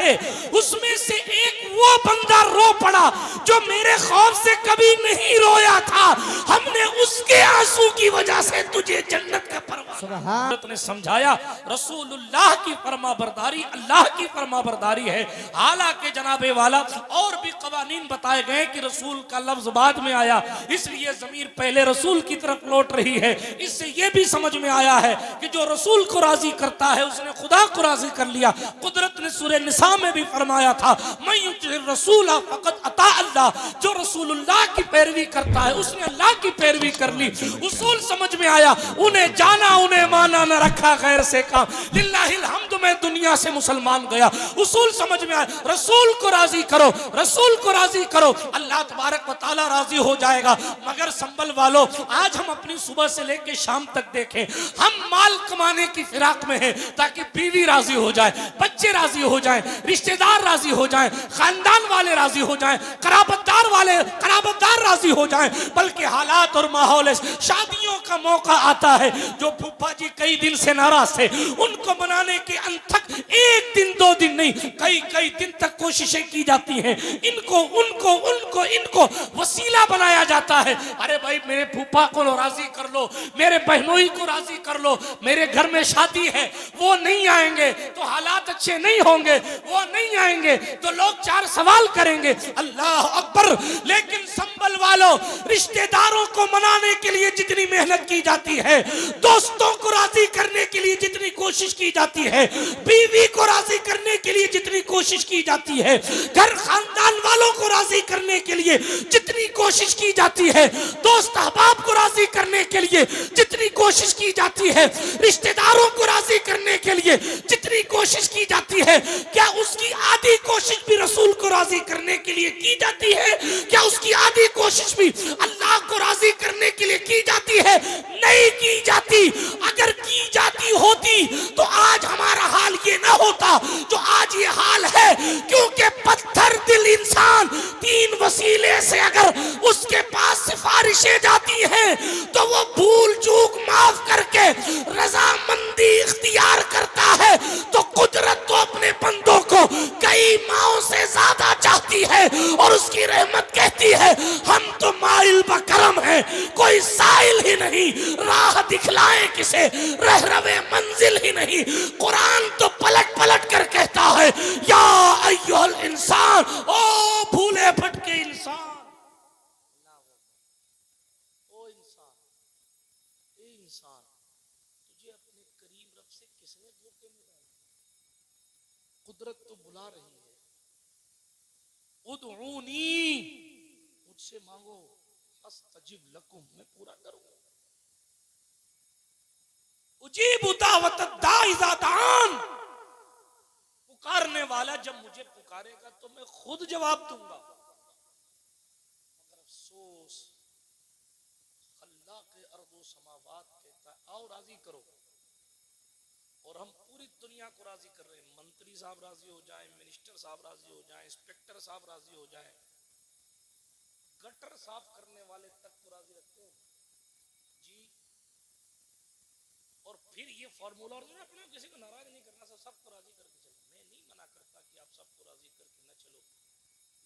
रहे, उसमें से एक वो बंदा रो पड़ा जो मेरे खौफ से कभी नहीं रोया था। हमने उसके आंसू की वजह से तुझे जन्नत का परवाना ने समझाया। रसूलुल्लाह की फरमाबरदारी अल्लाह की फरमाबरदारी है। हालांकि जनाबे वाला और भी कवानीन बताए गए कि रसूल का लफ्ज बाद में आया, इसलिए ज़मीर पहले रसूल की तरफ लौट रही है। इससे यह भी समझ में आया है कि जो रसूल को राजी करता है उसने खुदा को राजी कर लिया। कुदरत ने सूरह निसा में भी फरमाया था, मैं युतिर रसूल फकत अता अल्लाह, जो रसूलुल्लाह की पैरवी करता है उसने अल्लाह की पैरवी कर ली। उसूल समझ में आया, उन्हें जाना उन्हें माना, न रखा गैर से काम। लिल्लाहिल हम्द, मैं दुनिया से मुसलमान गया। उसूल समझ में आया, रसूल को राजी करो, रसूल को राजी करो, अल्लाह तबारक व तआला राजी हो जाएगा। मगर संभल वालों, आज हम अपनी सुबह से लेकर शाम तक देखें, हम माल कमाने की फिराक में हैं ताकि बीवी राजी हो जाए, बच्चे राजी हो जाएं, रिश्तेदार राजी हो जाएं, खानदान वाले राजी हो जाएं, कराबतदार राजी हो जाएं। बल्कि हालात और माहौल, शादियों का मौका आता है, जो फूफा जी कई दिन से नाराज थे उनको मनाने के अनथक एक दिन दो दिन नहीं, कई दिन तक कोशिशें की जाती हैं। इनको उनको उनको इनको वसीला बनाया जाता है। अरे भाई मेरे फूफा को राजी कर लो, मेरे बहनोई को राजी कर लो, मेरे घर में शादी है, वो नहीं आएंगे तो हालात अच्छे नहीं होंगे, वो नहीं आएंगे तो लोग चार सवाल करेंगे। अल्लाह अकबर। लेकिन संभल वालों, रिश्तेदारों को मनाने के लिए जितनी मेहनत की जाती है, दोस्तों को राजी करने के लिए जितनी कोशिश की जाती है, बीवी को राजी करने के लिए जितनी कोशिश की जाती है, घर खानदान वालों को राजी करने के लिए जितनी कोशिश की जाती है, दोस्त अहबाब को राजी करने के लिए जितनी कोशिश की जाती है, रिश्तेदारों को राजी करने के लिए जितनी कोशिश की जाती है, क्या उसकी आधी कोशिश भी रसूल को राजी करने के लिए की जाती है? क्या उसकी आधी कोशिश भी अल्लाह को राजी करने के लिए की जाती है? नहीं की जाती। अगर की जाती होती तो आज हमारा हाल ये ना होता जो आज ये हाल है, क्योंकि पत्थर दिल इंसान तीन वसीले से अगर उसके पास सिफारिशें जाती हैं तो वो भूल चूक माफ करके रजामंदी इख्तियार करता है। तो कुदरत तो अपने बंदों को कई माओं से ज्यादा चाहती है और उसकी रहमत कहती है, हम तो माइल बकरम है, कोई साइल ही नहीं, राह दिखलाए किसे, रहरवे मंजिल ही नहीं। कुरान तो पलट पलट कर कहता है, या अय्युहल इंसान, ओ भूले भटके इंसान, ओ इंसान, ए इंसान, तुझे अपने करीम रब से किसने धोखे में डाला? कुदरत तो बुला रही है, उदऊनी, मुझसे मांगो, अस्तजिब लकुम, मैं पूरा करूंगा। उजीबु दावत दाई इज़ा दान, पुकारने वाला जब मुझे पुकारेगा तो मैं खुद जवाब दूंगा। मगर अफसोस, अल्लाह के अर्दो समावात कहता है आओ राजी करो, और हम पूरी दुनिया को राजी कर रहे हैं। मंत्री साहब राजी हो जाएं, मिनिस्टर साहब राजी हो जाएं, इंस्पेक्टर साहब राजी हो जाएं, गटर साफ करने वाले तक को राजी रखते हैं जी। और फिर ये फॉर्मूला, और अपने किसी को नाराज नहीं करना, सबको राजी करके चलो। मैं नहीं मना करता कि आप सबको राजी करके न चलो,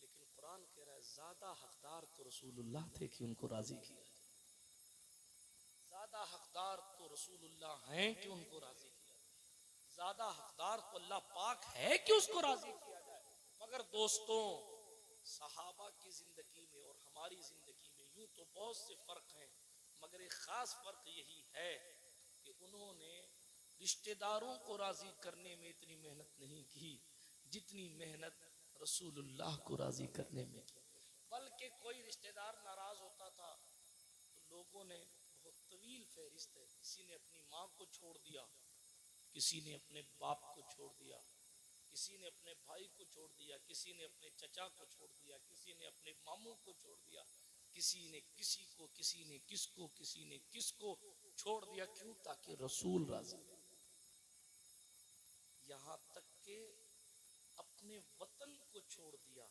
लेकिन कुरान कह रहा है ज्यादा हकदार तो रसूलुल्लाह थे कि उनको राजी किया जाए, ज्यादा हकदार तो रसूलुल्लाह हैं कि उनको राजी किया जाए, ज्यादा हकदार तो अल्लाह पाक है कि उसको राजी किया जाए। मगर दोस्तों, सहाबा की जिंदगी में और हमारी जिंदगी में यूं तो बहुत से फर्क हैं, मगर एक खास फर्क यही है कि उन्होंने रिश्तेदारों को राजी करने में इतनी मेहनत नहीं की जितनी मेहनत रसूलुल्लाह को राजी करने में की। बल्कि कोई रिश्तेदार नाराज होता था तो लोगों ने बहुत तवील फहरिस्त है, किसी ने अपनी माँ को छोड़ दिया, किसी ने अपने बाप को छोड़ दिया, किसी ने अपने भाई को छोड़ दिया, किसी ने अपने चचा को छोड़ दिया, किसी ने अपने मामू को छोड़ दिया, किसी ने किसी को, किसी ने किसको, किसी ने किसको छोड़ दिया। क्यों? ताकि रसूल राजी। यहां तक के अपने वतन को छोड़ दिया।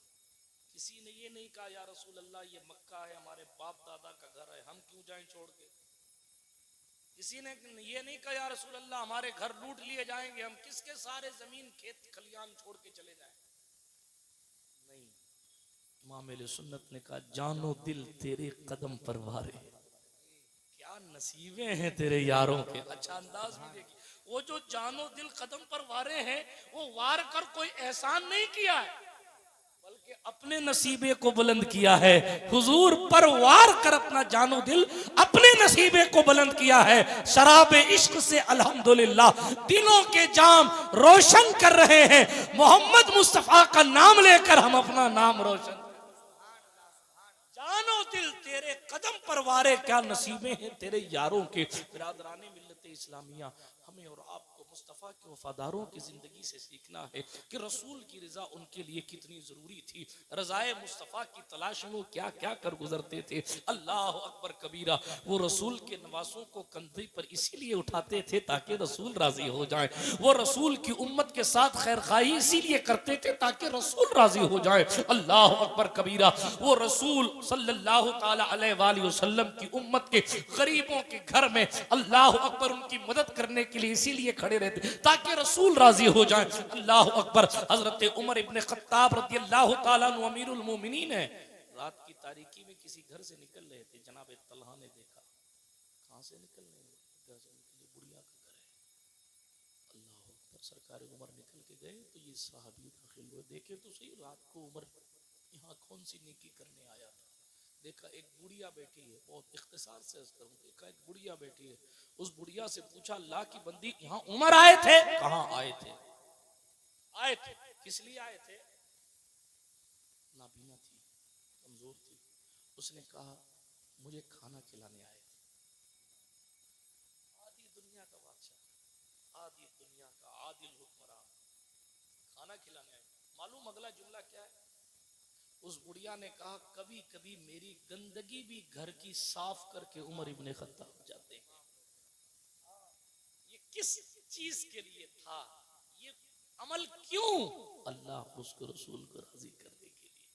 किसी ने ये नहीं कहा या रसूल अल्लाह ये मक्का है, हमारे बाप दादा का घर है, हम क्यों जाएं छोड़ के। किसी ने ये नहीं कहा या रसूल अल्लाह हमारे घर लूट लिए जाएंगे, हम किसके सारे जमीन खेत खलियान छोड़ के चले जाएं? नहीं, इमाम सुन्नत ने कहा जानो दिल तेरे कदम पर वारे, क्या नसीबे हैं तेरे यारों के। अच्छा अंदाज भी देखिए, वो जो जानो दिल कदम पर वारे हैं वो वार कर कोई एहसान नहीं किया है, बल्कि अपने नसीबे को बुलंद किया है। हुजूर पर वार कर अपना जानो दिल अपने नसीबे को बुलंद किया है। शराब इश्क से अल्हम्दुलिल्लाह दिलों के जाम रोशन कर रहे हैं। मोहम्मद मुस्तफा का नाम लेकर हम अपना नाम रोशन, जानो दिल तेरे कदम पर वारे, क्या नसीबे हैं तेरे यारों के। बिरादराने मिल्लत इस्लामिया, हमें और आपको मुस्तफ़ा के वफादारों की जिंदगी से सीखना है कि रसूल की रजा उनके लिए कितनी जरूरी थी। रजाए मुस्तफ़ा की तलाश में वो क्या क्या कर गुजरते थे। अल्लाह अकबर कबीरा। वो रसूल के नवासों को कंधे पर इसीलिए उठाते थे ताकि रसूल राजी हो जाए। वो रसूल की उम्मत के साथ खैर खाई इसीलिए करते थे ताकि रसूल राजी हो जाए। अल्लाह अकबर कबीरा। वो रसूल सल्लल्लाहु ताला अलैहि वसल्लम की उम्मत के गरीबों के घर में अल्लाह अकबर उनकी मदद करने के लिए इसीलिए खड़े रहते ताकि रसूल राजी हो जाए। अल्लाह अकबर। हजरत उमर इब्ने खत्ताब रज़ियल्लाहु ताला अन्हु अमीरुल मोमिनीन है, रात की तारीकी में किसी घर से निकल रहे थे। जनाब तलहा ने देखा, कहां से निकल रहे हैं? घर से निकले, बुढ़िया का घर है। अल्लाह अकबर। सरकार उमर निकल के गए तो ये सहाबी दाखिल हुए। देखे तो सही रात को उमर यहाँ कौन सी नेकी करने आया था। देखा एक बुढ़िया बैठी है, बहुत इख्तिसार से अर्ज करूं, देखा एक बुढ़िया बैठी है। उस बुढ़िया से पूछा अल्लाह की बंदी यहाँ उमर आए थे? कहाँ आए थे? आए थे, किस लिए आए थे? नाबीना थी, कमजोर थी। उसने कहा मुझे खाना खिलाने आए थे। आधी दुनिया का बादशाह, आधी दुनिया का आदिल हुक्मरान, खाना खिलाने आए। मालूम अगला जुमला क्या है? उस बुढ़िया ने कहा कभी कभी मेरी गंदगी भी घर की साफ करके उमर इब्ने खत्ताब जाते हैं। ये किस चीज के लिए था? ये अमल क्यों? अल्लाह उसको रसूल को राजी करने के लिए।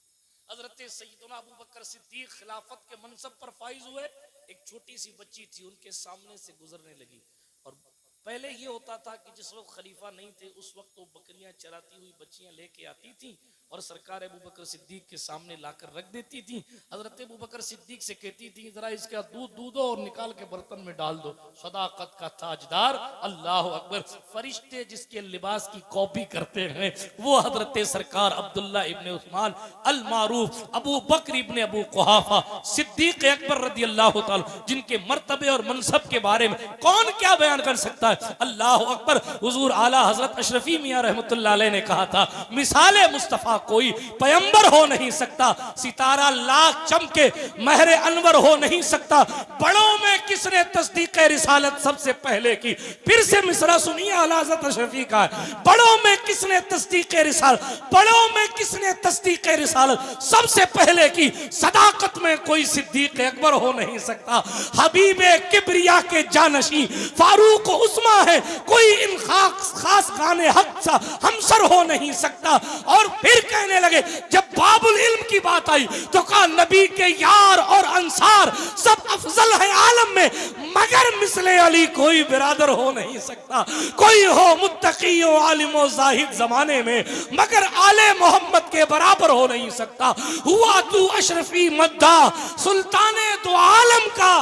हजरत सैयदना अबू बकर सिद्दीक खिलाफत के मनसब पर फाइज हुए। एक छोटी सी बच्ची थी, उनके सामने से गुजरने लगी। और पहले ये होता था कि जिस वक्त खलीफा नहीं थे उस वक्त तो बकरियां चराती हुई बच्चियां लेके आती थी और सरकार अबू बकर सिद्दीक के सामने लाकर रख देती थी। हजरत अबू बकर सिद्दीक से कहती थी जरा इसका दूध दूधो और निकाल के बर्तन में डाल दो। सदाकत का ताजदार अल्लाह अकबर। फरिश्ते जिसके लिबास की कॉपी करते हैं वो हजरत सरकार अब्दुल्ला इब्ने उस्मान अल मारूफ अबू बकर इब्ने अबू कुहाफा सिद्दीक अकबर रदियल्लाहु ताला, जिनके मर्तबे और मनसब के बारे में कौन क्या बयान कर सकता है। अल्लाह अकबर। हुजूर आला हजरत अशरफी मियां रहमतुल्लाह अलैह ने कहा था मिसाले मुस्तफा कोई पैगंबर हो नहीं सकता, सितारा लाख चमके महरे अनवर हो नहीं सकता। बड़ों में किसने तस्दीक रिसालत सबसे पहले की? फिर से मिसरा सुनिए आला हजरत अशरफी का। बड़ों में किसने तस्दीक रिसालत, बड़ों में किसने तस्दीक रिसालत सबसे पहले की? सदाकत में कोई सिद्दीक अकबर हो नहीं सकता। हबीबे किबरिया के जानशी फारूक उस्मा है, कोई इन खास गाने हक सा हमसर हो नहीं सकता। और फिर कहने लगे जब बाबुल इल्म की बात आई तो कहा नबी के यार और अंसार सब अफजल है आलम में, मगर मिसले अली कोई बिरादर हो नहीं सकता। कोई हो मुत्तकी हो आलिम व जाहिद जमाने में, मगर आले मोहम्मद के बराबर हो नहीं सकता। हुआ तू अशरफी मद्दा सुल्ताने तो आलम का,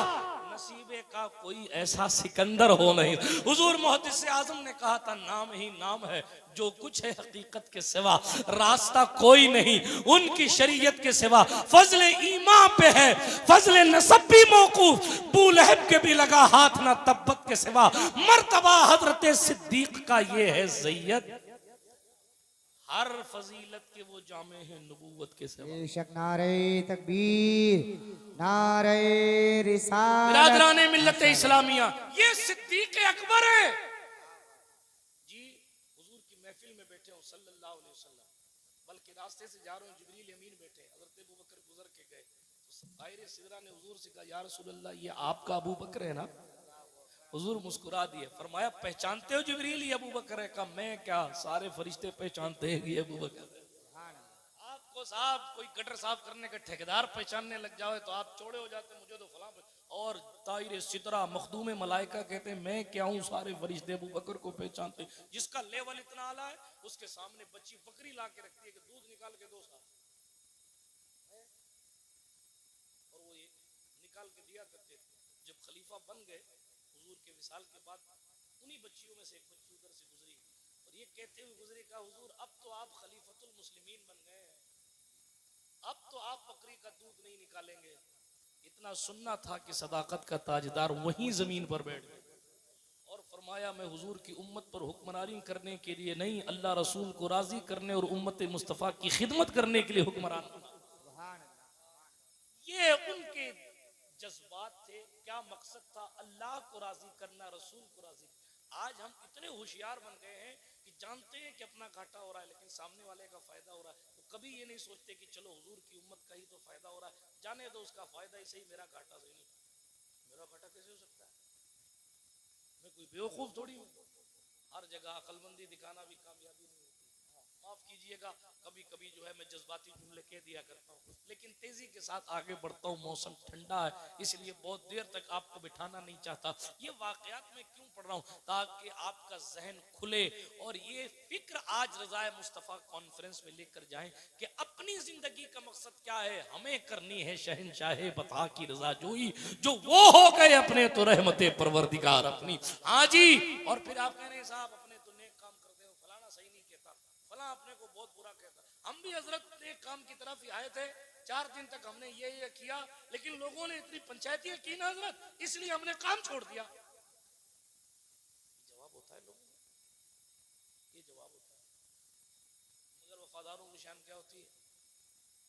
नसीबे का कोई ऐसा सिकंदर हो नहीं। हुजूर मुहद्दिस आजम ने कहा था नाम ही नाम है, जो कुछ है हकीकत के सिवा रास्ता कोई नहीं। उनकी शरीयत के सिवा फजले ईमान पे है, फजले नसब भी मौकूफ, बू लहब के भी लगा हाथ ना तब्बत के सिवा। मर्तबा हजरत सिद्दीक का ये है ज़ैयद, हर फजीलत के वो जामे हैं नबूवत के सिवा। बेशक नारे तकबीर, नारे रिसालत। बिरादराने मिल्लत इस्लामिया, ये सिद्दीक अकबर है जी। हुजूर की महफिल में बैठे हूँ सल्लल्लाहु अलैहि वसल्लम, बल्कि रास्ते से जा रहे हूँ, जिब्रील अमीन बैठे, हजरत अबू बकर गुजर के गए तो दायरे सिदरा ने हुजूर से कहा या रसूल अल्लाह ये आपका अबू बकर है ना? हुजूर मुस्कुरा दिए, फरमाया पहचानते हो जिब्रील ये अबू बकर है? कहा मैं क्या, सारे फरिश्ते पहचानते हैं ये अबू बकर है। आपको वो साहब कोई गटर साफ करने का ठेकेदार पहचानने लग जाओ तो आप चौड़े हो जाते, मुझे तो फलां और ताहिर सितरा मखदूम मलाइका कहते हैं मैं क्या हूँ, सारे फरिश्ते अबू बकर को पहचानते। जिसका लेवल इतना आला है उसके सामने बच्ची बकरी ला के रखती है कि दूध निकाल के दो साहब, और वो ये निकाल के दिया करते थे। जब खलीफा बन गए हुजूर के विसाल के बाद, उन्हीं बच्चियों में से एक बच्ची उधर से गुजरी और ये कहते हुए गुजरी, कहा हुजूर अब तो आप खलीफतुल मुस्लिमीन बन गए हैं, अब तो आप बकरी का दूध नहीं निकालेंगे। इतना सुनना था कि सदाकत का ताजदार वहीं जमीन पर बैठ गए और फरमाया मैं हुजूर की उम्मत पर हुक्मरानी करने के लिए नहीं, अल्लाह रसूल को राजी करने और उम्मत मुस्तफ़ा की खिदमत करने के लिए हुक्मरान बना। ये उनके जज्बात थे। क्या मकसद था? अल्लाह को राजी करना, रसूल को राजी। आज हम इतने होशियार बन गए हैं कि जानते हैं कि अपना घाटा हो रहा है लेकिन सामने वाले का फायदा हो रहा है, तो कभी ये नहीं सोचते कि चलो हुजूर की उम्मत का ही तो फायदा हो रहा है, जाने दो उसका फायदा ही सही, मेरा घाटा सही नहीं। मेरा घाटा कैसे हो सकता है? मैं कोई बेवकूफ थोड़ी हूँ। हर जगह अकलमंदी दिखाना भी कामयाबी नहीं होती। माफ कीजिएगा, कभी कभी जो है मैं जज्बाती जुमले कह दिया करता हूँ, लेकिन तेजी के साथ आगे बढ़ता हूँ। मौसम ठंडा है इसलिए बहुत देर तक आपको बिठाना नहीं चाहता। ये वाकयात मैं क्यों पढ़ रहा हूँ? ताकि आपका जहन खुले और ये फिक्र आज रज़ाए मुस्तफ़ा कॉन्फ्रेंस में लेकर जाएं कि अपनी जिंदगी का मकसद क्या है। हमें करनी है शहनशाहे बता की रजा जोई, जो वो हो गए अपने तो रहमते परवरदिगार अपनी। हाँ जी, और फिर आप कह रहे हैं साहब अपने तो नेक काम करते हो, फलाना सही नहीं कहता, फला अपने को बहुत बुरा कहता। हम भी हजरत नेक काम की तरफ ही आए थे, 4 दिन तक हमने ये किया, लेकिन लोगों ने इतनी पंचायतियां की ना हजरत, इसलिए हमने काम छोड़ दिया। जवाब होता है लोगों का, ये जवाब होता है। मगर वफादारों की शान क्या होती है?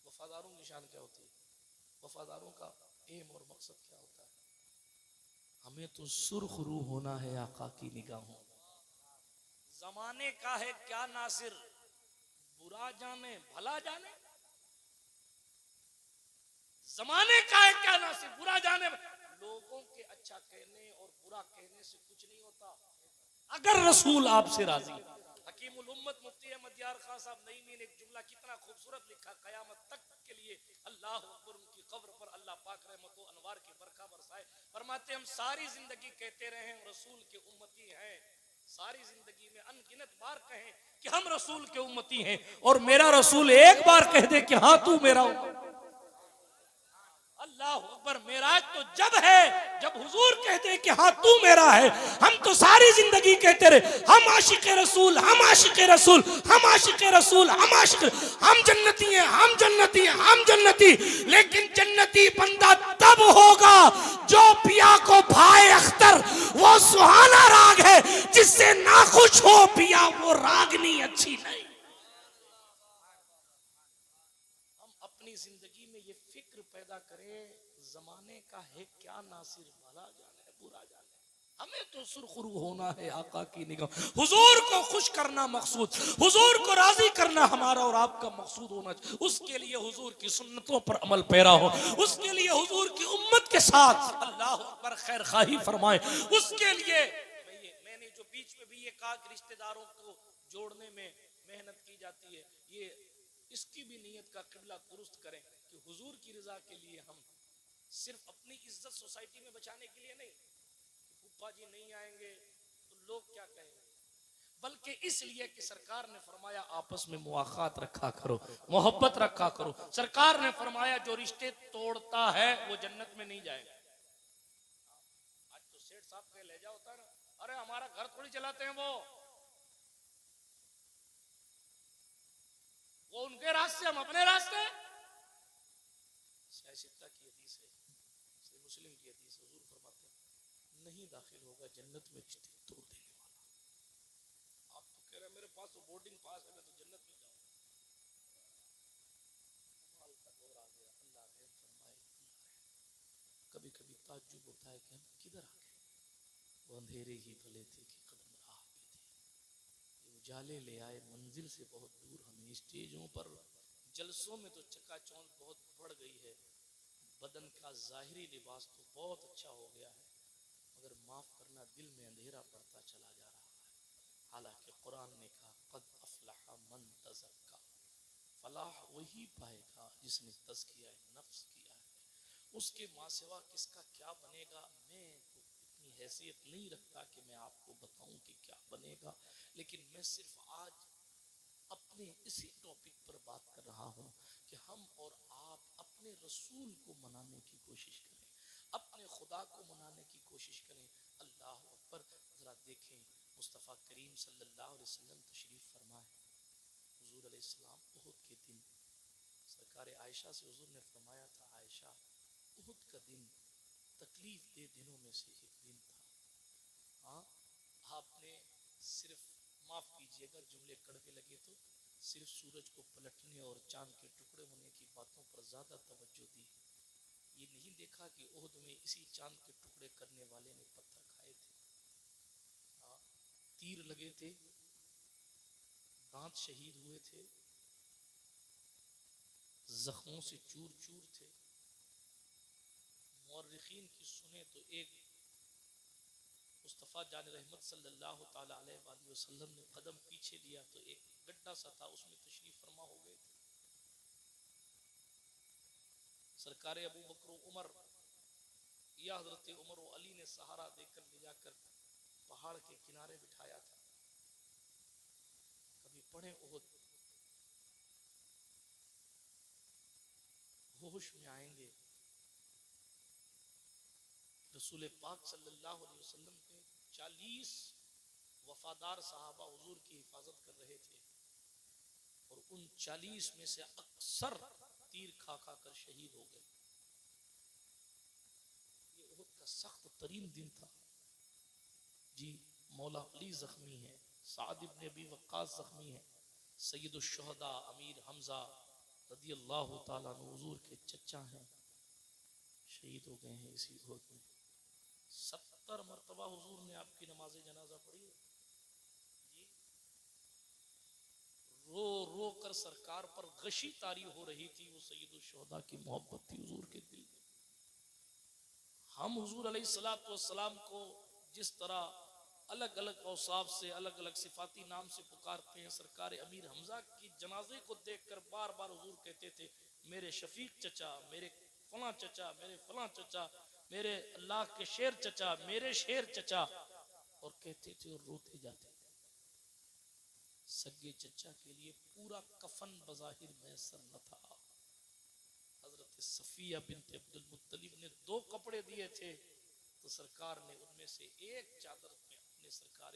वफादारों की शान क्या होती है? वफादारों का एम और मकसद क्या होता है? हमें तो सुर्ख रूह होना है आका की निगाहों। जमाने का है क्या नासिर, बुरा जाने भला जाने। जमाने का है क्या नासिर, बुरा जाने। लोगों के अच्छा कहने और बुरा कहने से कुछ नहीं होता अगर रसूल आपसे राजी। हकीमुल उम्मत मुफ्ती अहमद यार खान साहब नईमी ने एक जुमला कितना खूबसूरत लिखा, कयामत तक के लिए अल्लाह अकबर, उनकी कब्र पर अल्लाह पाक रहमत व अनवार की बरखा बरसाए। फरमाते हम सारी जिंदगी कहते रहे हम रसूल के उम्मती हैं, सारी जिंदगी में अनगिनत बार कहें कि हम रसूल के उम्मती हैं, और मेरा रसूल एक बार कह दे कि हाँ तू मेरा अल्लाह अकबर। मेराज तो जब है जब हुजूर कहते हैं कि हाँ तू मेरा है। हम तो सारी जिंदगी कहते रहे हम आशिक रसूल, हम आशिक रसूल, हम आशिक रसूल, हम आशिक, हम जन्नती हैं, हम जन्नती हैं, हम जन्नती। लेकिन जन्नती बंदा तब होगा जो पिया को भाई अख्तर वो सुहाना राग है जिससे नाखुश हो पिया वो रागनी अच्छी नहीं। अपनी जिंदगी में ये फिक्र पैदा करें, जमाने का है क्या नासिर, भला जाने बुरा जाने। हमें तो सुरखरू होना है आका की निगाह। हुजूर को खुश करना मकसूद, हुजूर को राजी करना हमारा और आपका मकसूद होना चाहिए। उसके लिए हुजूर की सुन्नतों पर अमल पैरा हो, उसके लिए हुजूर की उम्मत के साथ अल्लाह अकबर खैर खाही फरमाए। उसके लिए मैंने जो बीच में भी ये कहा कि रिश्तेदारों को जोड़ने में मेहनत की जाती है, ये इसकी भी नीयत का किबला दुरुस्त करें कि हुजूर की रजा के लिए हम सिर्फ अपनी इज्जत सोसाइटी में बचाने के लिए नहीं, फूफा जी नहीं आएंगे तो लोग क्या कहेंगे, बल्कि इसलिए कि सरकार ने फरमाया आपस में मुआखात रखा करो, मोहब्बत रखा करो। सरकार ने फरमाया जो रिश्ते तोड़ता है वो जन्नत में नहीं जाएगा। आज तो सेठ साहब का लहजा होता है ना, अरे हमारा घर थोड़ी चलाते हैं वो उनके रास्ते हम अपने रास्ते। सियासत की हदीस है, मुस्लिम की हदीस, हुजूर फरमाते हैं नहीं दाखिल होगा जन्नत में रिश्ते तोड़ देने वाला। आप तो कह रहे हैं मेरे पास तो बोर्डिंग पास है मैं तो जन्नत में जाऊंगा। माल का दौर आ गया, अल्लाह रहम फरमाए। कभी कभी ताज्जुब होता है कि हम किधर आ गए, वो अंधेरे ही भले थे कि कदम राह पे थे, उजाले ले आए मंजिल से बहुत दूर हमें। स्टेजों पर जलसों में तो चकाचौंध बहुत बढ़ गई है, बदन का जाहिरी लिबास तो बहुत अच्छा हो गया है, मगर माफ करना दिल में अंधेरा पड़ता चला जा रहा है। हालांकि कुरान ने कहा कद अफलह मन तज़क्का, फलाह वही पाएगा जिसने तज़किया नफ्स किया है। उसके माँ सिवा किसका क्या बनेगा, मैं तो इतनी हैसियत नहीं रखता कि मैं आपको बताऊं कि क्या बनेगा, लेकिन मैं सिर्फ आज अपने इसी टॉपिक पर बात कर रहा हूं कि हम और आप अपने रसूल को मनाने की कोशिश करें, अपने खुदा को मनाने की कोशिश करें। अल्लाह अकबर। जरा देखें, मुस्तफ़ा करीम सल्लल्लाहु अलैहि वसल्लम तशरीफ फरमा है। हुजूर अलैहिस्सलाम उहुद के दिन सरकार आयशा से हुजूर ने फरमाया था, आयशा उहुद का दिन तकलीफ दे दिनों में से एक दिन था। हाँ, आपने सिर्फ, माफ कीजिएगा जुमले कड़वे लगे तो, सिर्फ सूरज को पलटने और चांद के टुकड़े होने की बातों पर ज्यादा तवज्जो दी। ये नहीं देखा कि ओहद में इसी चांद के टुकड़े करने वाले ने पत्थर खाए थे। हाँ, तीर लगे थे, दांत शहीद हुए थे, जख्मों से चूर चूर थे। मुअर्रिखीन की सुने तो एक मुस्तफ़ा जान रहमत सल्लल्लाहु ताला अलैहि वसल्लम ने कदम पीछे लिया तो एक गड्ढा सा था, उसमें तशरीफ फरमा हो गए थे। सरकार अबू बकर उमर या हजरत उमर व अली ने सहारा देकर ले जाकर पहाड़ के किनारे बिठाया था। कभी पढ़े उहुद, होश में आएंगे। रसूल पाक सल्लल्लाहु अलैहि वसल्लम के 40 वफादार सहाबा हुजूर की हिफाजत कर रहे थे और उन 40 में से अक्सर तीर खा खा कर शहीद हो गए। ये उहुद का सख्त तरीन दिन था जी। मौला अली जख्मी है, साद इब्न अबी वक्कास जख्मी है, सैयदुश शुहदा अमीर हमजा रदी अल्लाह ताला अन्हु हुजूर के चचा हैं, शहीद हो गए हैं इसी उहुद में। 70 मरतबा हुजूर ने आपकी नमाज जनाजा पढ़ी है जी। रो रो कर सरकार पर गशी तारी हो रही थी। वो सैयदुश शुहदा की मोहब्बत थी हुजूर के दिल में। हम हुजूर अलैहिस्सलातु वस्सलाम को जिस तरह अलग अलग औसाफ से, अलग अलग सिफाती नाम से पुकारते हैं, सरकार अमीर हमजा की जनाजे को देखकर बार बार हुजूर कहते थे, मेरे शफीक चचा, मेरे फला चचा, मेरे फला चचा, मेरे अल्लाह के शेर चचा, मेरे शेर चचा, और कहते थे और रोते जाते थे। सगे चचा के लिए पूरा कफन बज़ाहिर मैसर न था। हजरत सफिया बिनत अब्दुल मुत्तलिब ने 2 कपड़े दिए थे तो सरकार ने उनमें से एक चादर में अपने सरकार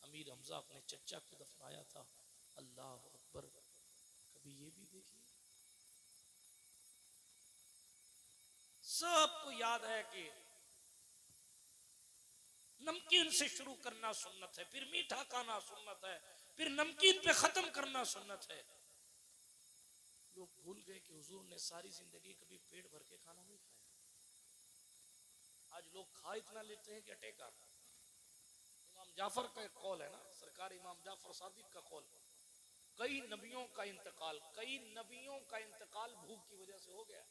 अमीर हमजा अपने चचा को दफनाया था। अल्लाह अकबर। कभी ये भी देखिए, सबको याद है कि नमकीन से शुरू करना सुन्नत है, फिर मीठा खाना सुन्नत है, फिर नमकीन पे खत्म करना सुन्नत है। लोग भूल गए कि हुजूर ने सारी जिंदगी कभी पेट भर के खाना नहीं खाया। आज लोग खा इतना लेते हैं कि अटेका। इमाम जाफर का एक कौल है ना, सरकार इमाम जाफर सादिक का कौल, कई नबियों का इंतकाल भूख की वजह से हो गया।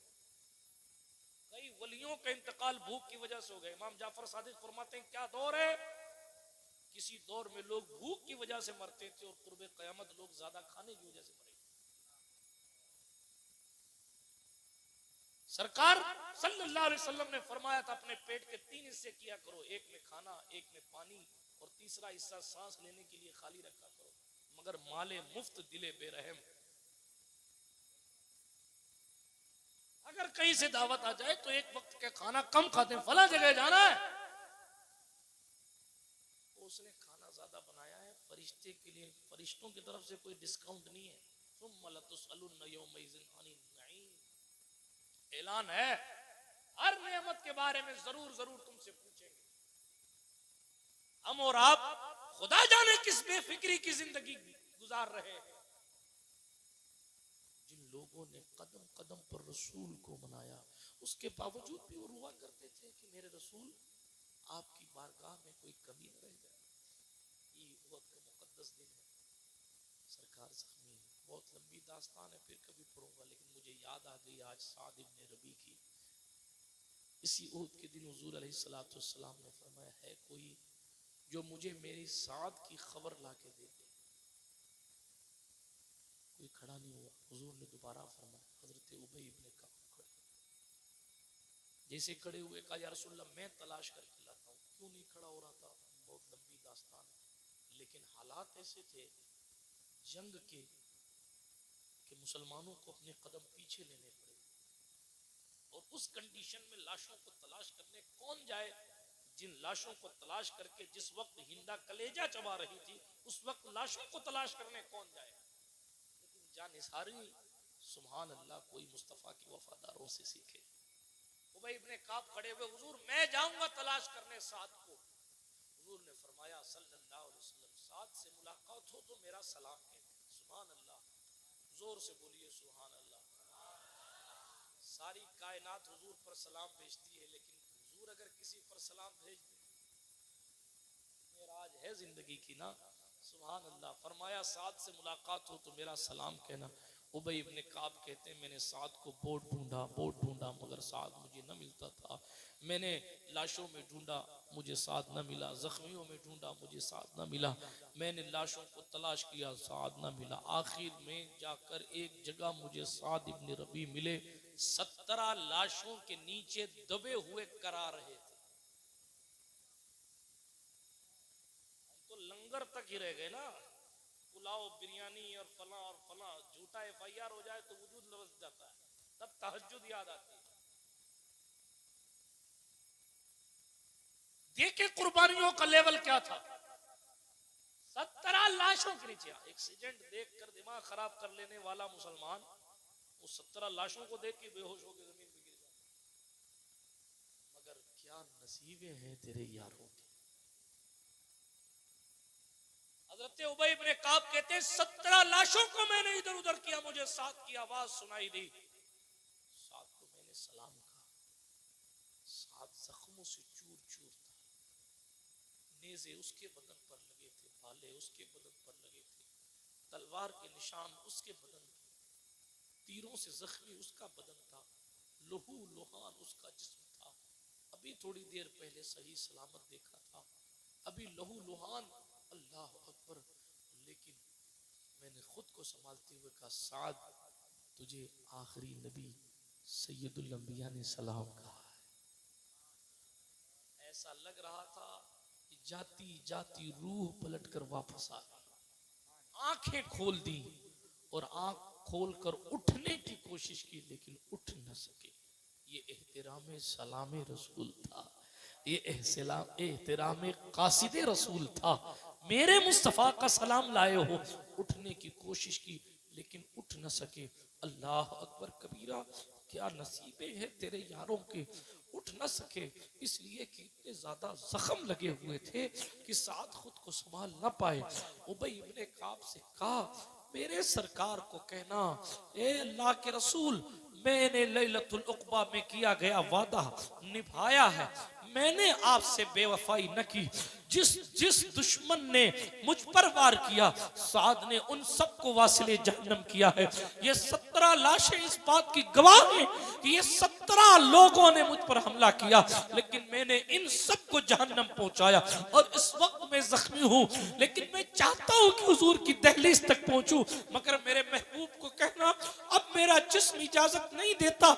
कई वलियों का इंतकाल भूख की वजह से हो गया। इमाम जाफर सादिक फरमाते हैं, क्या दौर है, किसी दौर में लोग भूख की वजह से मरते थे और कुर्बे क़यामत लोग ज्यादा खाने की वजह से मरे। सरकार सल्लल्लाहु अलैहि वसल्लम ने फरमाया था, अपने पेट के 3 हिस्से किया करो, एक में खाना, एक में पानी, और तीसरा हिस्सा सांस लेने के लिए खाली रखा करो। मगर माले मुफ्त दिले बेरहम, अगर कहीं से दावत आ जाए तो एक वक्त का खाना कम खाते हैं, फला जगह जाना है तो उसने खाना ज्यादा बनाया है फरिश्ते के लिए, फरिश्तों की तरफ से कोई डिस्काउंट नहीं है। सुम्मा लतुसअलुन्न यौमइज़िन अनिन नईम, ऐलान है हर नेमत के बारे में जरूर जरूर तुमसे पूछेंगे। हम और आप खुदा जाने किस बेफिक्री की जिंदगी गुजार रहे हैं। जिन लोगों ने कदम कदम पर रसूल को मनाया, उसके बावजूद भी वो रुआ करते थे कि मेरे रसूल आपकी बारगाह में कोई कमी न रह जाए। ये बहुत का मुकद्दस दिन है। सरकार जख्मी है, बहुत लंबी दास्तान है, फिर कभी पढ़ूंगा, लेकिन मुझे याद आ गई आज साद इब्न रबी की। इसी उहुद के दिन हुजूर अलैहिस्सलातु वस्सलाम ने फरमाया, है कोई जो मुझे मेरी साद की खबर ला के दे दे। कोई खड़ा नहीं हुआ। हुजूर ने दोबारा फरमाया, हजरत उबई इब्ने काब खड़े। जैसे खड़े हुए कहा, या रसूलल्लाह मैं तलाश करके लाता हूँ। क्यों नहीं खड़ा हो रहा था, बहुत लंबी दास्तान, लेकिन हालात ऐसे थे जंग के कि मुसलमानों को अपने कदम पीछे लेने पड़े। और उस कंडीशन में लाशों को तलाश करने कौन जाए? जिन लाशों को तलाश करके जिस वक्त हिंदा कलेजा चबा रही थी, उस वक्त लाशों को तलाश करने कौन जाए? लेकिन जानिसारी सुभान अल्लाह, कोई मुस्तफा के वफादारों से सीखे। उबई इब्ने काब खड़े हुए, हुजूर मैं जाऊंगा तलाश करने साद को। हुजूर ने फरमाया सल्लल्लाहु अलैहि वसल्लम, साद से मुलाकात हो तो मेरा सलाम कहते। सुभान अल्लाह, जोर से बोलिए सुभान अल्लाह। सारी कायनात हुजूर पर सलाम भेजती है, लेकिन हुजूर अगर किसी पर सलाम भेज दे, मेराज है जिंदगी की ना। सुभान अल्लाह। फरमाया साद से मुलाकात हो तो मेरा सलाम कहना। उबई इब्ने काब कहते हैं, मैंने साद को बहुत ढूंढा मगर साद मुझे न मिलता था। मैंने लाशों में ढूंढा, मुझे साद न मिला। जख्मियों में ढूंढा, मुझे साद न मिला। मैंने लाशों को तलाश किया, साद न मिला। आखिर में जाकर एक जगह मुझे साद इब्ने रबी मिले। 17 लाशों के नीचे दबे हुए करा रहे थे। तो लंगर तक ही रह गए ना, पुलाव बिरयानी और फला झूठा FIR हो जाए तो वजूद लवज जाता है, तब तहज्जुद याद आती है। देखे कुर्बानियों का लेवल क्या था। 17 लाशों के नीचे एक्सीडेंट देखकर दिमाग खराब कर लेने वाला मुसलमान उस 17 लाशों को देख के बेहोश होकर जमीन पे गिर जाता। मगर क्या नसीबे हैं तेरे यारों के। हजरत उबई इब्ने काब कहते हैं, 17 लाशों को मैंने इधर उधर किया, मुझे साद की आवाज सुनाई दी। साद को मैंने सलाम कहा। साद जख्मों से चूर चूर था। नेज़े उसके बदन पर लगे थे, भाले उसके बदन पर लगे थे, तलवार के निशान उसके बदन थे, तीरों से जख्मी उसका बदन था, लहू लुहान उसका जिस्म था। अभी थोड़ी देर पहले सही सलामत देखा था, अभी लहू लुहान। अल्लाह अकबर। लेकिन मैंने खुद को संभालते हुए कहा, साद तुझे आखिरी नबी सैयदुल अंबिया ने सलाम कहा है। ऐसा लग रहा था कि जाती जाती रूह पलटकर वापस आ गई। आंखें खोल दी और आंख खोलकर उठने की कोशिश की, लेकिन उठ न सके। ये एहतराम सलाम रसूल था, ये एहतराम कासिदे रसूल था। मेरे मुस्तफा का सलाम लाए हो। उठने की कोशिश की लेकिन उठ न सके। अल्लाह अकबर कबीरा। क्या नसीबे हैं तेरे यारों के, उठ न सके। इसलिए कि इतने ज्यादा जख्म लगे हुए थे कि साथ खुद को संभाल न पाए। उबई इब्ने काब से कहा, मेरे सरकार को कहना, ए अल्लाह के रसूल, मैंने लैलतुल उक़बा में किया गया वादा निभाया है। मैंने आपसे बेवफाई न की। जिस दुश्मन ने मुझ पर वार किया, साद ने उन सबको वासिले जहन्नम किया है। ये 17 लाशें इस बात की गवाह हैं कि ये 17 लोगों ने मुझ पर हमला किया, लेकिन मैंने इन सबको जहन्नम पहुंचाया। और इस वक्त मैं जख्मी हूं, लेकिन मैं चाहता हूं कि हुजूर की दहलीज तक पहुंचूं, मगर मेरे महबूब को कहना, अब मेरा जिस्म इजाजत नहीं देता,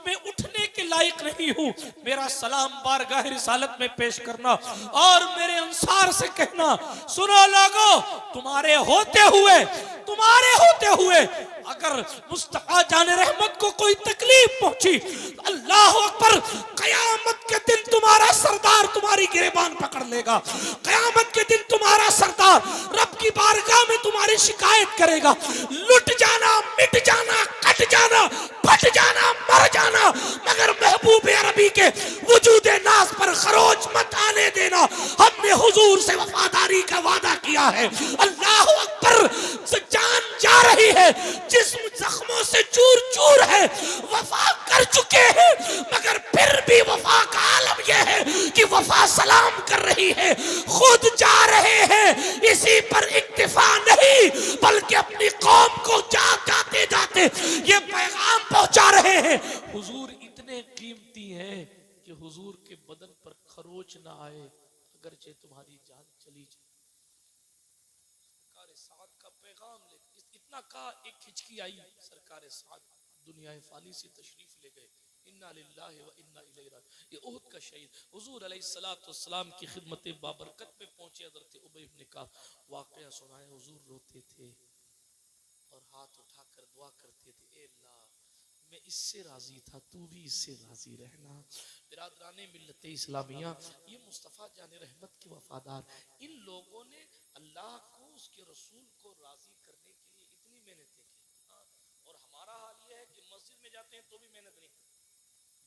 मैं उठने के लायक नहीं हूं। मेरा सलाम बारगाह रिसालत में पेश करना और मेरे अंसार से कहना, सुनो लोगो, तुम्हारे होते हुए अगर मुस्तफा जाने रहमत को कोई तकलीफ पहुंची, अल्लाह अकबर, कयामत के दिन तुम्हारा सरदार तुम्हारी गिरेबान पकड़ लेगा। कयामत के दिन तुम्हारा सरदार रब की बारगाह में तुम्हारी शिकायत करेगा। लुट जाना, मिट जाना, कट जाना, फट जाना, मर जाना, मगर महबूब अरबी के वजूदे नाज पर खरोच मत आने देना। हमने हुजूर से वफादारी का वादा किया है। अल्लाह अकबर। जान जा रही है, जिस्म जख्मों से चूर चूर है, वफा कर चुके हैं, मगर फिर भी वफा का आलम यह है कि वफा सलाम कर रही है। खुद जा रहे हैं, इसी पर इक्तिफा नहीं, बल्कि अपनी कौम को जाते जाते ये पैगाम पहुंचा रहे हैं, हुजूर इतने कीमती हैं कि हुजूर के बदन पर खरोच ना आए, अगरचे तुम्हारी जान चली जाए। साद का पैगाम इतना कहा, एक हिचकी आई, सरकार साद दुनिया फानी से तशरीफ ले गए। इन्ना लिल्लाहि व इन्ना इलैहि राजिऊन। ये उहद का शहीद हुजूर अलैहिस्सलाम की खिदमत बाबरकत में पहुंचे। हज़रत उबई इब्न कअब वाक़या सुनाए। हुजूर रोते थे और हाथ उठाकर दुआ करते थे, ए अल्लाह मैं इससे राजी था, तू भी इससे राजी रहना। बिरादराने मिल्लत इस्लामिया, ये मुस्तफ़ा जान रहमत के वफादार, इन लोगों ने अल्लाह को उसके रसूल को राजी करने के लिए इतनी मेहनतें की। और हमारा हाल ये है कि मस्जिद में जाते हैं तो भी मेहनत नहीं करते,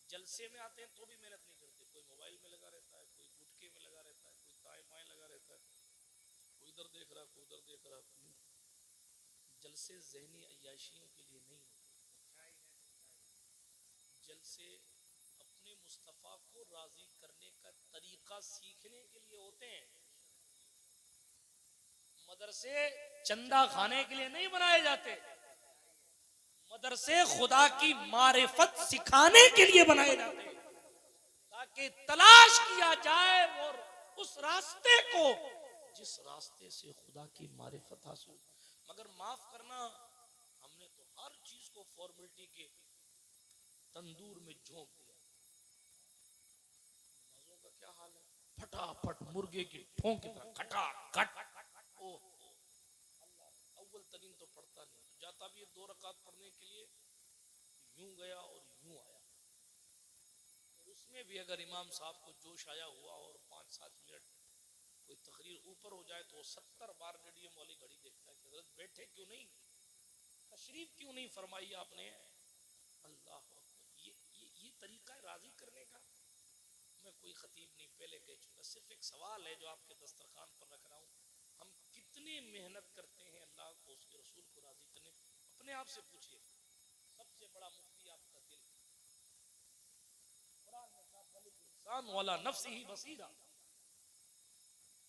जलसे में आते हैं तो भी मेहनत नहीं करते। कोई मोबाइल में लगा रहता है, कोई गुटके में लगा रहता है, कोई दाएं बाएं लगा रहता है, कोई इधर देख रहा है, कोई उधर देख रहा है। जलसे ज़हनी अय्याशियों के लिए नहीं होते, जलसे अपने मुस्तफ़ा को राजी करने का तरीका सीखने के लिए होते हैं। मदरसे चंदा खाने के लिए नहीं बनाए जाते, मदरसे खुदा की मारिफत सिखाने के लिए बनाए जाते हैं, ताकि तलाश किया जाए और उस रास्ते को जिस रास्ते से खुदा की मारिफत हासिल। मगर माफ करना, हमने तो हर चीज को फॉर्मेलिटी के तंदूर में झोंक दिया। नमाजों का क्या हाल है, फटाफट मुर्गे की ठोंक की तरह खटाखट। अव्वल तरीन तो पढ़ता नहीं, जाता भी 2 रकात पढ़ने के लिए, यूं गया और यूं आया। और उसमें भी अगर इमाम साहब को जोश आया हुआ और 5-7 मिनट कोई तकरीर ऊपर हो जाए तो 70 बार रेडियम वाली घड़ी देखता है कि हज़रत बैठे क्यों नहीं, तशरीफ क्यों नहीं फरमाई आपने। अल्लाह ये तरीका है राजी करने का। मैं कोई खतीब नहीं, पहले कह चुका। सिर्फ एक सवाल है जो आपके दस्तरखान पर रख रहा हूँ, हम कितनी मेहनत करते हैं अल्लाह को उसके रसूल को राजी करने। अपने आप से पूछिए, सबसे बड़ा मुफ्ती आपका दिल। कुरान में कहा बल इंसान वाला नफ्सिही बसीरा,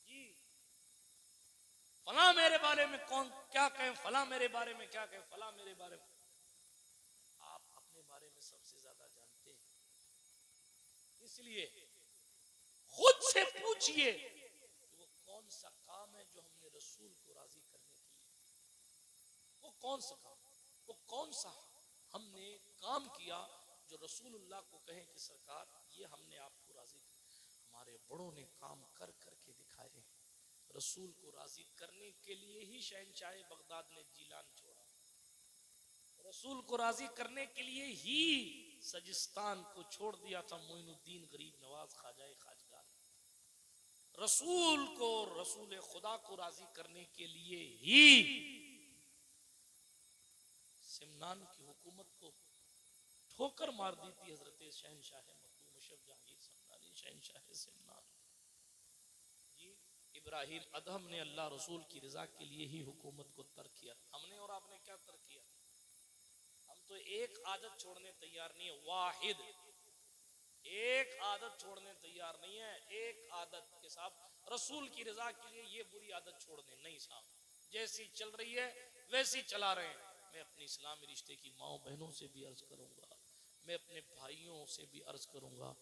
जी फला मेरे बारे में कौन क्या कहे, फला मेरे बारे में क्या कहे, फला मेरे बारे में। आप अपने बारे में सबसे ज्यादा जानते हैं, इसलिए खुद से पूछिए वो कौन सा काम है जो हमने रसूल को राजी करने के लिए, वो कौन सा काम, वो कौन सा हमने काम किया जो रसूलुल्लाह को कहें कि सरकार ये हमने आपको राजी किया। हमारे बड़ों ने काम कर करके दिखाए। रसूल को राजी करने के लिए ही शहंशाह बगदाद ने जीलान छोड़ा, रसूल को राजी करने के लिए ही सजिस्तान को छोड़ दिया था मोइनुद्दीन गरीब नवाज ख्वाजा खाजगार। रसूल को, रसूल खुदा को राजी करने के लिए ही सिमनान की हुकूमत को ठोकर मार दी थी हजरत शहंशाह मखदूम अशरफ जहांगीर समनानी, शहंशाह सिमनान। जी इब्राहिम अदहम ने अल्लाह रसूल की रजा के लिए ही हुकूमत को तर्क किया। हमने और आपने क्या तर्क किया? हम तो एक आदत छोड़ने तैयार नहीं है, वाहिद एक आदत छोड़ने तैयार नहीं है। एक आदत के साथ रसूल की रजा के लिए ये बुरी आदत छोड़ने नहीं साहब, जैसी चल रही है वैसी चला रहे हैं। मैं अपने इस्लामी रिश्ते की माओ बहनों से भी अर्ज करूंगा, मैं अपने भाइयों से भी अर्ज करूंगा,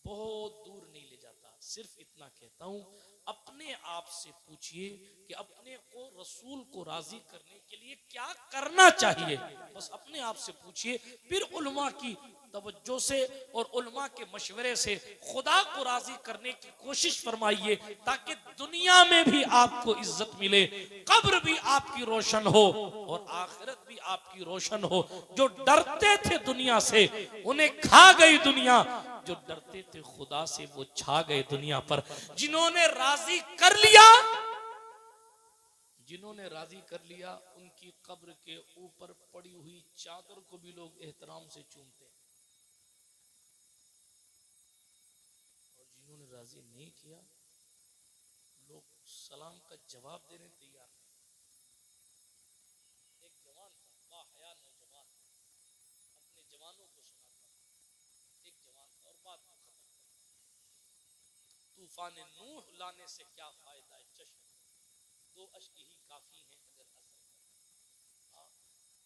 बहुत दूर नहीं ले जाता, सिर्फ इतना कहता हूं अपने आप से पूछिए कि अपने को रसूल को राजी करने के लिए क्या करना चाहिए। बस अपने आप से पूछिए, फिर उलमा की तवज्जो से और उलमा के मशवरे से खुदा को राजी करने की कोशिश फरमाइए, ताकि दुनिया में भी आपको इज्जत मिले, कब्र भी आपकी रोशन हो और आखिरत भी आपकी रोशन हो। जो डरते थे दुनिया से उन्हें खा गई दुनिया, जो डरते थे खुदा से वो छा गए दुनिया पर। जिन्होंने राजी कर लिया, जिन्होंने राजी कर लिया, उनकी कब्र के ऊपर पड़ी हुई चादर को भी लोग एहतराम से चूमते हैं, और जिन्होंने राजी नहीं किया लोग सलाम का जवाब देने तैयार नहीं। एक जवान था, बाहया नौजवान, अपने जवानों को सुनाता था। एक जवान था और बात को खत्म कर, तूफान नूह लाने से क्या फायदा है चश्म, 2 अश्क ही काफी हैं अगर असर कर।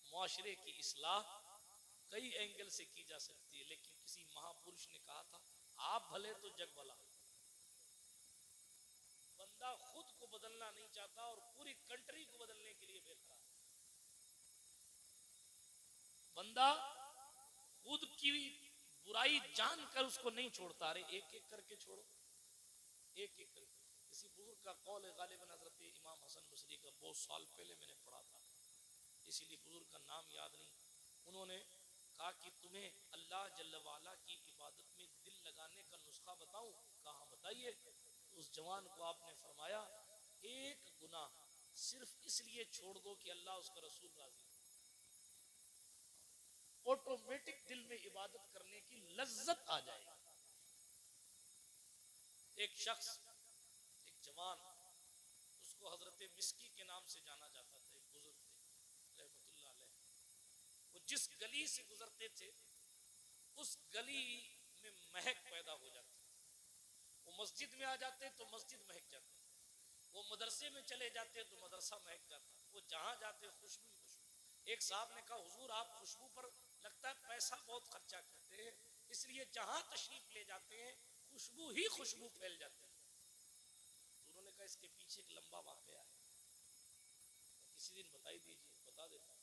मुआशरे की इस्लाह कई एंगल से की जा सकती है, लेकिन किसी महापुरुष ने कहा था आप भले तो जग भला। बंदा खुद को बदलना नहीं चाहता और पूरी कंट्री को बदलने के लिए बेखरा। बंदा खुद की बुराई जानकर उसको नहीं छोड़ता, अरे एक एक करके छोड़ो, एक एक करके। किसी बुजुर्ग का कौल है, गालिबन हजरत इमाम हसन बसरी का, बहुत साल पहले मैंने पढ़ा था, इसीलिए बुजुर्ग का नाम याद नहीं। उन्होंने कहा कि तुम्हें अल्लाह जल्ल वाला की इबादत में दिल लगाने का नुस्खा बताऊं? कहा बताइए। उस जवान को आपने फरमाया, एक गुनाह सिर्फ इसलिए छोड़ दो कि अल्लाह उसका रसूल राजी, ऑटोमेटिक दिल में इबादत करने की लज्जत आ जाएगी। एक शख्स, एक जवान, उसको हजरत मिस्की के नाम से जाना जाता था, एक बुजुर्ग थे रहमतुल्लाह अलैह। वो जिस गली से गुजरते थे उस गली में महक पैदा हो जाती, वो मस्जिद में आ जाते तो मस्जिद महक जाती, वो मदरसे में चले जाते तो मदरसा महक जाता, वो जहां जाते खुशबू ही खुशबू। एक साहब ने कहा, हुजूर आप खुशबू पर लगता है पैसा बहुत खर्चा करते हैं, इसलिए जहां तशरीफ ले जाते हैं खुशबू ही खुशबू फैल जाती है। तो उन्होंने कहा, इसके पीछे एक लंबा वाकया है, किसी दिन बताई दीजिए। बता देता हूं।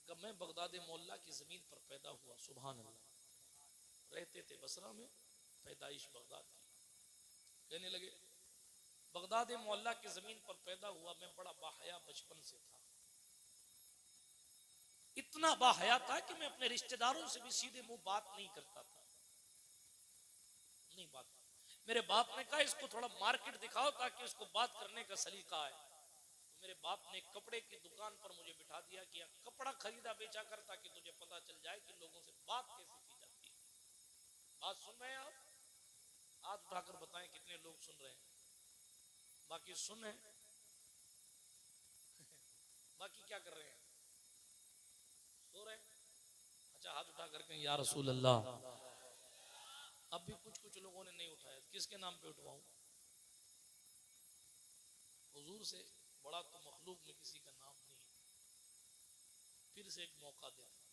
जब मैं बगदाद मोहल्ला की जमीन पर पैदा हुआ, सुभान अल्लाह, रहते थे बसरा में, पैदाइश बगदाद की। कहने लगे बगदाद मोहल्ला की जमीन पर पैदा हुआ, मैं बड़ा बाहया बचपन से था, इतना बाहया था कि मैं अपने रिश्तेदारों से भी सीधे मुंह बात नहीं करता था, नहीं बात। मेरे बाप ने कहा, इसको थोड़ा मार्केट दिखाओ ताकि इसको बात करने का सलीका है। तो मेरे बाप ने कपड़े की दुकान पर मुझे बिठा दिया कि कपड़ा खरीदा बेचा कर, ताकि तुझे पता चल जाए कि लोगों से बात कैसे की जाती है। बात सुन रहे हैं आप? हाथ उठाकर बताएं कितने लोग सुन रहे हैं। बाकी सुन है बाकी क्या कर रहे हैं? सो रहे हैं? अच्छा, हाथ उठा करके या रसूल अल्लाह। अब भी कुछ कुछ लोगों ने नहीं उठाया, किसके नाम पे उठवाऊं? हुजूर से बड़ा तो मखलूक में किसी का नाम नहीं। फिर से एक मौका देता,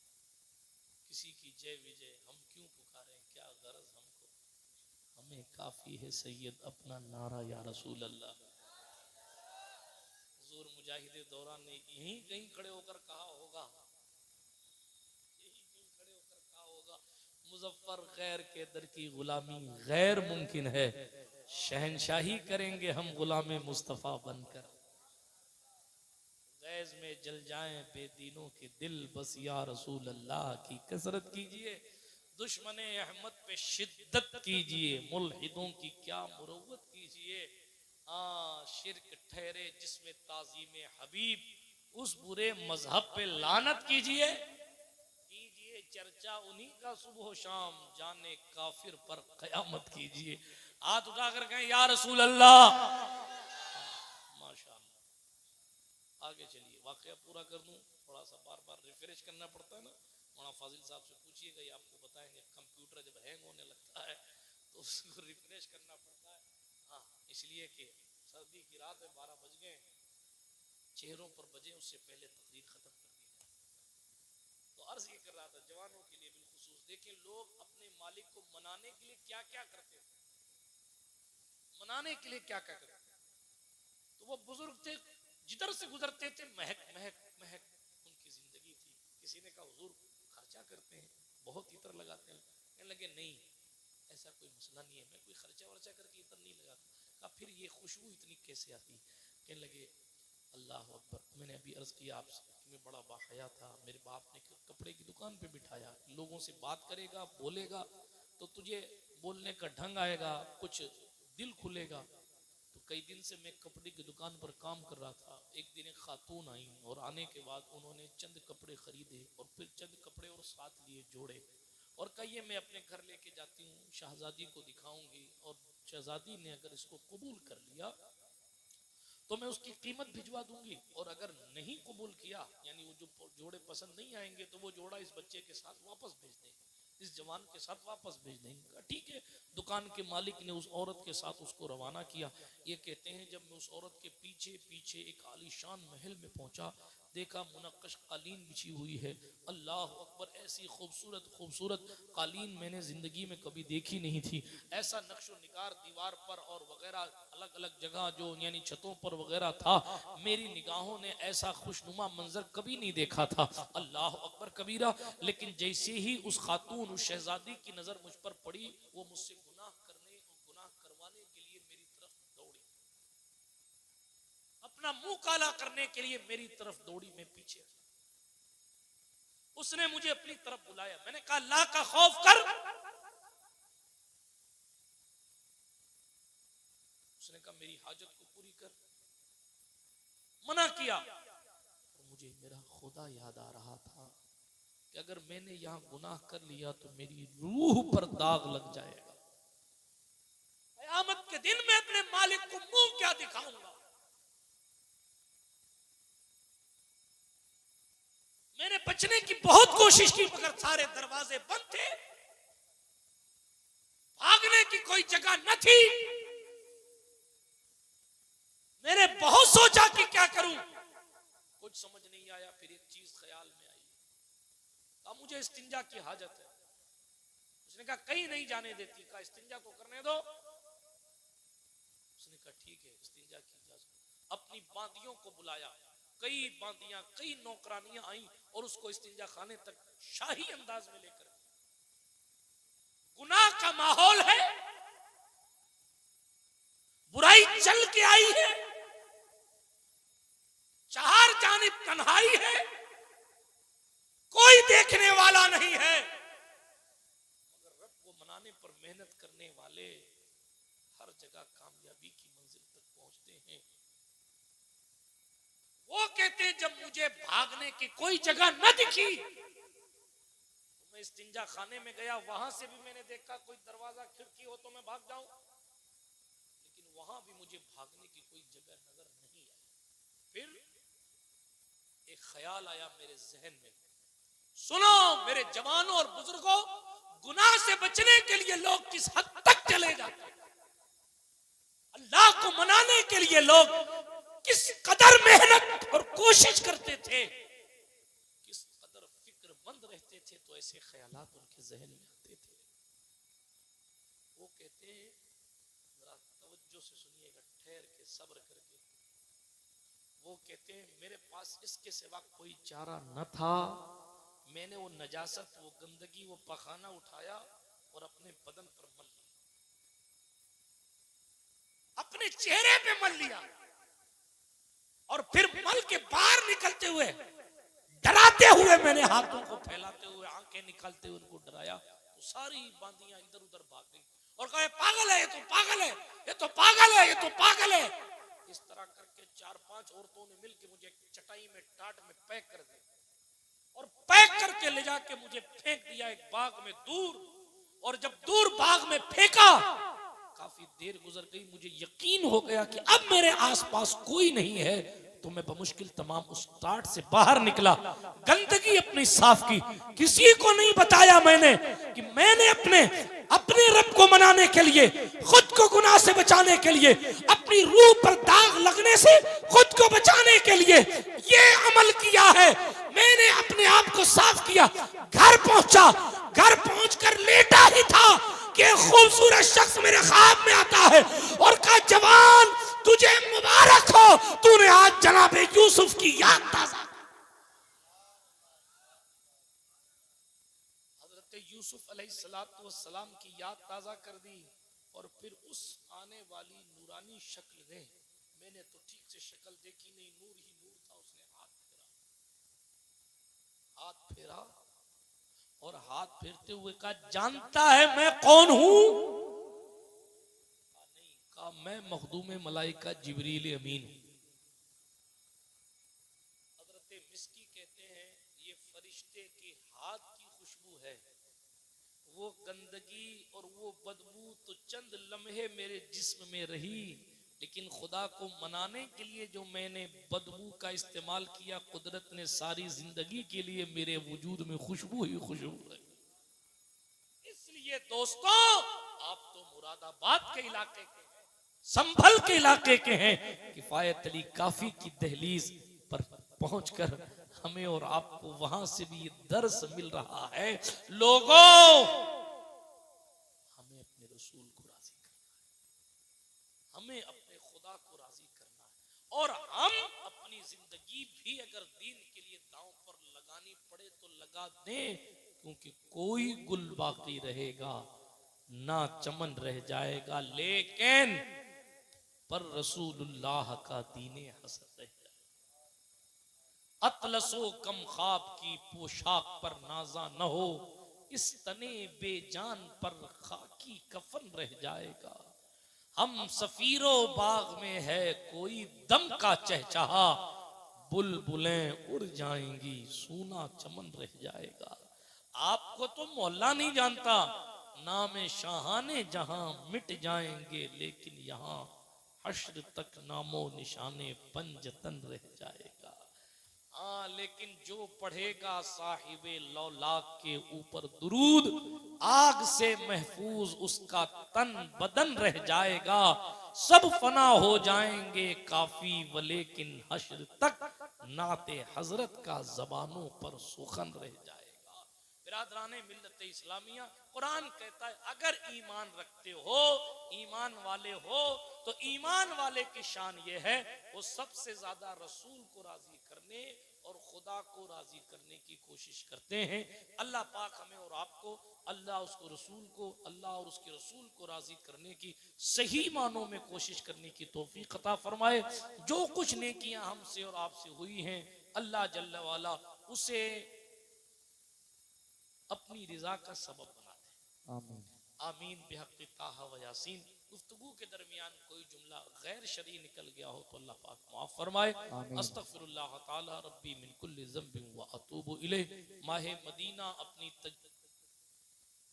किसी की जय विजय हम क्यों पुकारें, क्या गरज हमको, हमें काफी है सैयद अपना नारा या रसूल अल्लाह। हुजूर मुजाहिदे दौरान ने यहीं कहीं खड़े होकर कहा होगा, यहीं कहीं खड़े होकर कहा होगा, मुजफ्फर गैर के दर की गुलामी गैर मुमकिन है, शहनशाही करेंगे हम गुलाम मुस्तफा बनकर। गैज में जल जाएं बेदीनों के दिल, बस या रसूल अल्लाह की कसरत कीजिए, दुश्मने अहमद पे शिद्दत कीजिए, मुल्हिदों की क्या मुरव्वत कीजिए। शिर्क ठहरे जिसमें ताजीम हबीब, उस बुरे मजहब पे लानत कीजिए, कीजिए चर्चा उन्हीं का सुबह शाम, जाने काफिर पर कयामत कीजिए। हाथ उठाकर कहें या रसूल अल्लाह। माशाअल्लाह। आगे चलिए, वाकया पूरा कर दूं, थोड़ा सा बार बार रिफ्रेश करना पड़ता है ना। मौलाना फाजिल साहब से पूछिएगा, ये आपको बताएंगे, कंप्यूटर जब हैंग होने लगता है तो उसको रिफ्रेश करना पड़ता है। हाँ, इसलिए कि सर्दी की रात है, 12 बज गए, चेहरों पर बजे उससे पहले तकरीर खत्म कर दी जाए। तो अर्ज ये कर रहा था जवानों के लिए बिलखुसूस, देखें लोग अपने मालिक को मनाने के लिए क्या क्या करते थे, मनाने के लिए क्या क्या करते थे। तो वो बुजुर्ग थे, जिधर से गुजरते थे महक महक महक उनकी जिंदगी थी। किसी ने कहा हुजूर खर्चा करते हैं, बहुत इतर लगाते हैं? कहने लगे नहीं, ऐसा कोई मसला नहीं है, मैं कोई खर्चा वर्चा करके इतर नहीं लगाता। कहा फिर ये खुशबू इतनी कैसे आती? कहने लगे अल्लाह अकबर, मैंने अभी अर्ज किया आपसे कि मैं बड़ा बाहया था, मेरे बाप ने कपड़े की दुकान पे बिठाया, लोगों से बात करेगा बोलेगा तो तुझे बोलने का ढंग आएगा, कुछ दिल खुलेगा। तो कई दिन से मैं कपड़े की दुकान पर काम कर रहा था, एक दिन एक खातून आई और आने के बाद उन्होंने चंद कपड़े खरीदे और फिर चंद कपड़े और साथ लिए जोड़े और कहिए मैं अपने घर लेके जाती हूँ, शहजादी को दिखाऊंगी और शहजादी ने अगर इसको कबूल कर लिया तो मैं उसकी कीमत भिजवा दूंगी, और अगर नहीं कबूल किया यानी वो जो जोड़े पसंद नहीं आएंगे तो वो जोड़ा इस बच्चे के साथ वापस भेज देंगे, इस जवान के साथ वापस भेज देंगे। ठीक है, दुकान के मालिक ने उस औरत के साथ उसको रवाना किया। ये कहते हैं जब मैं उस औरत के पीछे पीछे एक आलीशान महल में पहुंचा देखा मुनक्कश कालीन बिछी हुई है। अल्लाह अकबर, ऐसी खूबसूरत खूबसूरत कालीन मैंने जिंदगी में कभी देखी नहीं थी। ऐसा नक्शो निगार दीवार पर और वगैरह अलग अलग जगह जो यानी छतों पर वगैरह था, मेरी निगाहों ने ऐसा खुशनुमा मंजर कभी नहीं देखा था। अल्लाह अकबर कबीरा। लेकिन जैसे ही उस खातून, उस शहजादी की नजर मुझ पर पड़ी, वो मुझसे गुनाह करने और गुनाह करवाने के लिए मेरी तरफ दौड़ी, अपना मुंह काला करने के लिए मेरी तरफ दौड़ी। मैं पीछे, उसने मुझे अपनी तरफ बुलाया। मैंने कहा अल्लाह का खौफ कर। उसने कहा मेरी हाजत को पूरी कर। मना किया। और मुझे मेरा खुदा याद आ रहा था कि अगर मैंने यहां गुनाह कर लिया तो मेरी रूह पर दाग लग जाएगा। क़यामत के दिन मैं अपने मालिक को मुंह क्या दिखाऊंगा। मैंने बचने की बहुत कोशिश की, मगर सारे दरवाजे बंद थे, भागने की कोई जगह न थी। मैंने बहुत सोचा कि क्या करूं, कुछ समझ नहीं आया। फिर एक चीज ख्याल में आई, कहा मुझे इस्तिंजा की हाजत है। उसने कहा कहीं नहीं जाने देती। कहा इस्तिंजा तो करने दो। उसने कहा ठीक है, इस्तिंजा की इजाजत। अपनी बांदियों को बुलाया, कई बांदियां, कई नौकरानियां आई और उसको इस्तिंजा खाने तक शाही अंदाज में लेकर। गुनाह का माहौल है, बुराई चल के आई है, चार जानिब तन्हाई है, कोई देखने वाला नहीं है, मगर रब को मनाने पर मेहनत करने वाले हर जगह कामयाबी की मंजिल तक पहुंचते हैं। वो कहते हैं जब मुझे भागने की कोई जगह न दिखी तो मैं इस्तिंजा खाने में गया। वहां से भी मैंने देखा कोई दरवाजा खिड़की हो तो मैं भाग जाऊं, लेकिन वहां भी मुझे भागने की कोई जगह नजर नहीं आई। फिर एक ख्याल आया मेरे जहन में, सुनो मेरे जवानों और बुजुर्गों, गुनाह से बचने के लिए लोग किस हद तक चले जाते हैं, अल्लाह को मनाने के लिए लोग किस कदर मेहनत और कोशिश करते थे, किस कदर फिक्रमंद रहते थे, तो ऐसे ख्यालात उनके जहन में आते थे। वो कहते हैं, जरा तवज्जो से सुनिएगा, ठहर के सब्र करके। वो कहते हैं मेरे पास इसके सिवा कोई चारा न था। मैंने वो नजासत, वो गंदगी, वो पखाना उठाया और अपने बदन पर मल लिया, अपने चेहरे पे मल लिया, और फिर मल के बाहर निकलते हुए, डराते हुए, मैंने हाथों को फैलाते हुए, आंखें निकालते हुए उनको डराया। तो सारी बांदियां इधर उधर भाग गई और कहा पागल है, ये तो पागल है, ये तो पागल है, ये तो पागल है। इस तरह करके 4-5 औरतों ने मिलकर मुझे एक चटाई में, टाट में पैक कर दिया और पैक करके ले जाके मुझे फेंक दिया एक बाग में दूर। और जब दूर बाग में फेंका, काफी देर गुजर गई, मुझे यकीन हो गया कि अब मेरे आसपास कोई नहीं है। तो मैं बमुश्किल तमाम उस टाट से बाहर निकला, गंदगी अपनी साफ की। किसी को नहीं बताया मैंने कि मैंने अपने रब को मनाने के लिए, खुद को गुनाह से बचाने के लिए, अपनी रूह पर दाग लगने से खुद को बचाने के लिए ये अमल किया है। मैंने अपने आप को साफ किया। घर पहुंचा, घर पहुंचकर लेटा ही था कि खूबसूरत शख्स मेरे ख्वाब में आता है और कहा जवान तुझे मुबारक हो, तूने आज जनाब यूसुफ की याद ताजा, हजरत यूसुफ अलैहिस्सलाम की याद ताजा कर दी। और फिर उस आने वाली नूरानी शक्ल ने, मैंने तो ठीक से शक्ल देखी नहीं, नूर ही नूर था। उसने हाथ फेरा और हाथ फेरते हुए कहा जानता है मैं कौन हूं? नहीं, कहा मैं मखदूम मलाइका जिब्रील अमीन हूं। हजरत मिस्की कहते हैं ये फरिश्ते के हाथ की खुशबू है। वो गंदगी और वो बदबू तो चंद लम्हे मेरे जिस्म में रही, लेकिन खुदा को मनाने के लिए जो मैंने बदबू का इस्तेमाल किया, कुदरत ने सारी जिंदगी के लिए मेरे वजूद में खुशबू ही खुशबू है। इसलिए दोस्तों, आप तो मुरादाबाद के इलाके के हैं, संभल के इलाके के हैं, किफायत अली काफी की दहलीज पर पहुंचकर हमें और आपको वहां से भी ये दर्स मिल रहा है, लोगों हमें अपने रसूल को राजी करना है, हमें अपने खुदा को राजी करना है, और हम अपनी जिंदगी भी अगर दीन के लिए दांव पर लगानी पड़े तो लगा दें, क्योंकि कोई गुल बाकी रहेगा ना चमन रह जाएगा, लेकिन पर रसूलुल्लाह का दीने हसन रह जाएगा। अतलसो कम ख्वाब की पोशाक पर नाजा न हो, इस तने बेजान पर खाकी कफन रह जाएगा। हम सफीरो बाग में है कोई दम का चहचहा, बुलबुलें उड़ जाएंगी सूना चमन रह जाएगा। आपको तो मोहल्ला नहीं जानता, नामे शाहाने जहां मिट जाएंगे, लेकिन यहाँ हश्र तक नामो निशाने पंजतन रह जाएगा। हाँ, लेकिन जो पढ़ेगा साहिबे लौलाक के ऊपर दुरूद, आग से महफूज उसका तन बदन रह जाएगा। सब फना हो जाएंगे काफी वलेकिन हश्र तक नाते हजरत का जबानों पर सुखन रह जाएगा। बिरादराने मिल्लत इस्लामिया, कुरान कहता है अगर ईमान रखते हो, ईमान वाले हो, तो ईमान वाले की शान ये है वो सबसे ज्यादा रसूल को राजी करने और खुदा को राजी करने की कोशिश करते हैं। अल्लाह पाक हमें और आपको अल्लाह उसको रसूल को, अल्लाह और उसके रसूल को राजी करने की सही मानों में कोशिश करने की तौफीक अता फरमाए। जो कुछ नेकियां हमसे और आपसे हुई हैं, अल्लाह जल्ल वाला उसे अपनी रिजा का सबब बना दे। आमीन। आमीन बिहक़्क़ि ताहा व यासीन। गुफ्तगू के दरमियान कोई जुमला गैर शरई निकल गया हो तो अल्लाह पाक माफ फरमाए। अस्तगफिरुल्लाह ताला रब्बी मिन कुल्लि ज़ंबिन व अतूबु इलैह। माहे मदीना अपनी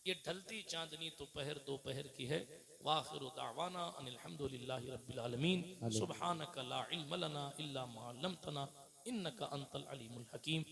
ये ढलती चांदनी तो दोपहर की है। वाखिरु दावाना अनिल हम्दुलिल्लाहि रब्बिल आलमीन। सुब्हानका ला इल्म लना इल्ला मा अल्लमतना इन्नका अंतल अलीमुल हकीम।